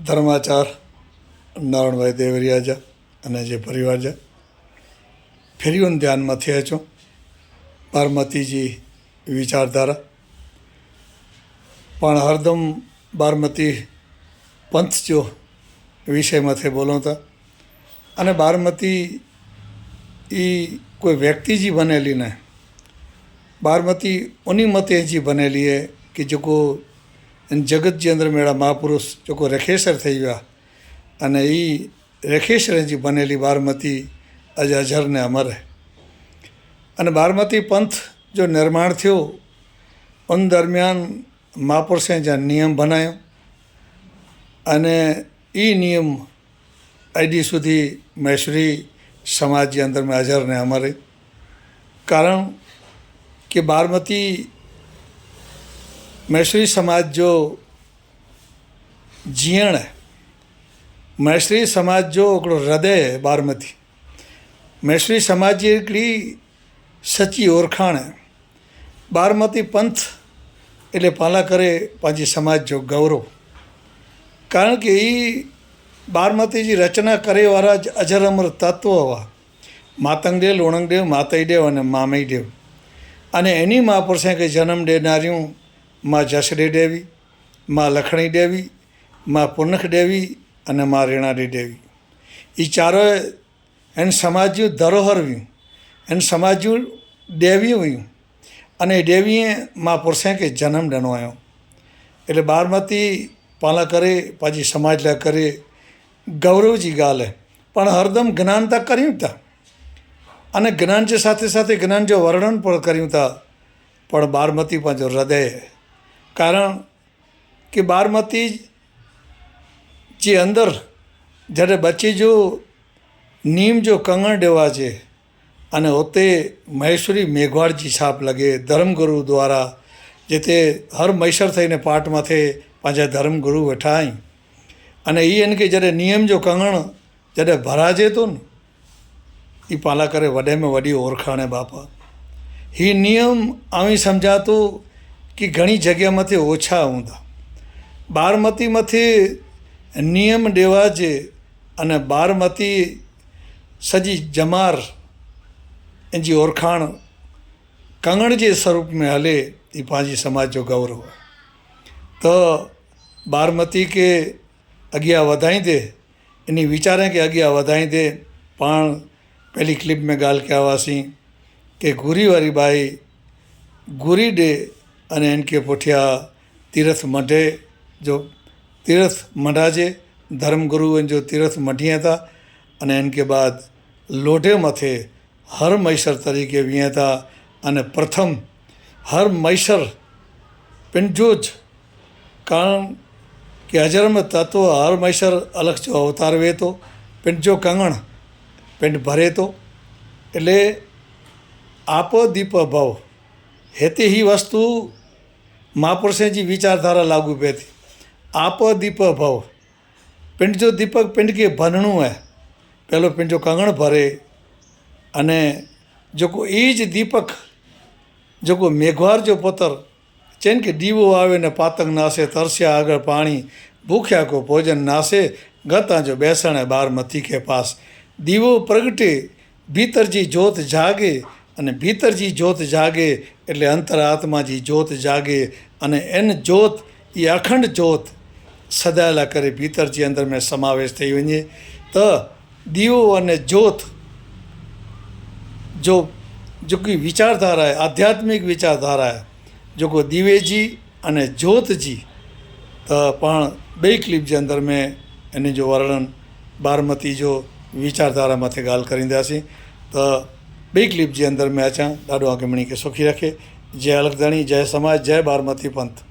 धर्माचार नारायण भाई देवरिया जा अने जे परिवार जा फेरियों ध्यान में थे अचो बारमती जी विचारधारा पण हरदम बारमती पंथ जो विषय मथे बोलो था अने बारमती ई कोई व्यक्ति जी बनेली ने बारमती उन्हीं मते जी बनेली है कि जो जगत जे अंदर मेरा महापुरुष जो रेखेश्वर थी गया अने ई रेखेश्वर जी बनेली बारमती अज अजर ने अमर है अने बारमती पंथ जो निर्माण थयो उन दरमियान महापुरुषे जा नियम बनायो अने ई नियम एडी सुधी महेश्वरी समाज के अंदर में अजर ने अमर है। कारण कि बारमती महेश्वरी समाज जो जीण है, महेश्वरी समाज जो हिकिड़ो हृदय है बारमती। महेश्वरी समाज जी हिकिड़ी सची ओरखाण है। बारमती पंथ एटले पाला करे पंहिंजी समाज जो गौरव। कारण कि ई बारमती जी रचना करे वारा अजर अमर तत्व हुआ मातंगदेव लोणंगदेव मातईदेव अने मामईदेव अने एनी महापुरुषे के जन्म देनारियों माँ जसडे देवी, माँ लखणी देवी, माँ पुनख देवी अने माँ रेणाडी देवी। ये चारों एन समाज जूं धरोहर हुई, एन समाज जूं देवी हुई अने देवीए महापुरुषे के जन्म ॾिनो आयो। एटले बारमती पाला करे पंहिंजी समाज लाइ करे गौरव जी ॻाल्हि है। पण हरदम ज्ञान था करियूं था अने ज्ञान के साथे साथे ज्ञान जो वर्णन पण करियूं था पण बारमती पंहिंजो हृदय है। कारण कि बारमती जे अंदर जॾहिं बच्चे जो नीम जो कंगण ॾेवाजे अने उते महेश्वरी मेघवाड़ जी छाप लगे धर्मगुरु द्वारा जिते हर मैसर थईने पाठ मथे पंहिंजा धर्मगुरु वेठा आहिनि अने ई इनके जॾहिं नियम जो कंगण जॾहिं भराजे थो न ई पाला करे वॾे में वॾी ओरखाण है बापा। ही नियम आऊं सम्झां थो कि घणी जगह मथे ओछा हूंदा। बारमती मथे नियम ॾेवाजे अने बारमती सजी जमार इन जी ओरखाण कंगण जे स्वरूप में हले ई पंहिंजी समाज जो गौरव है। तो बारमती के अॻियां वधाईंदे इन वीचारे के अॻियां वधाईंदे पाण पहली क्लिप में ॻाल्हि कया हुआसीं कि गुरी वारी बाई गुरी ॾे अने इनके पुठियां तीर्थ मढे जो तीर्थ मढाजे धर्मगुरु इन जो तीर्थ मढिए था अने इनके बाद लोढे मथे हर मैसर तरीके वीह था अने प्रथम हर मैसर पिंजोज। कारण कि अजर में तत्व हर मैसर अलग जो अवतार वे तो पिंड जो कंगण पिंड भरे तो एटले आपो दीप भव हेते ही वस्तु महापुरुषे जी विचारधारा लागू पे थी। आपो दीप भव पिंड जो दीपक पिंड के भनणो है। पहलो पिंड जो कंगण भरे अने जो ईज दीपक जो मेघवार जो पुत्र चैन के दीवो आवे ने पातंग नासे तरस्या आगर पानी भूख्या को भोजन नासे गता जो बेसण है बारमती के पास। दीवो प्रगटे भीतर जी जोत जागे अने भीतर जी जोत जागे एटले अंतरात्मा जी जोत जागे अने एन जोत ये अखंड जोत सदायला करे भीतर जी अंदर में समावेश थी वञे। तो दीवो अने जोत जो की विचारधारा है आध्यात्मिक विचारधारा है जो दीवे जी अने जोत जी। तो पाण बई क्लिप के अंदर में इन जो वर्णन बारमती जो विचारधारा मथे ॻाल्हि करींदासीं। तो बई क्लिप के अंदर में अचां ॾाढो अॻिमणी के सुखी रखे। जय अलगदणी, जय समाज, जय बारमती पंथ।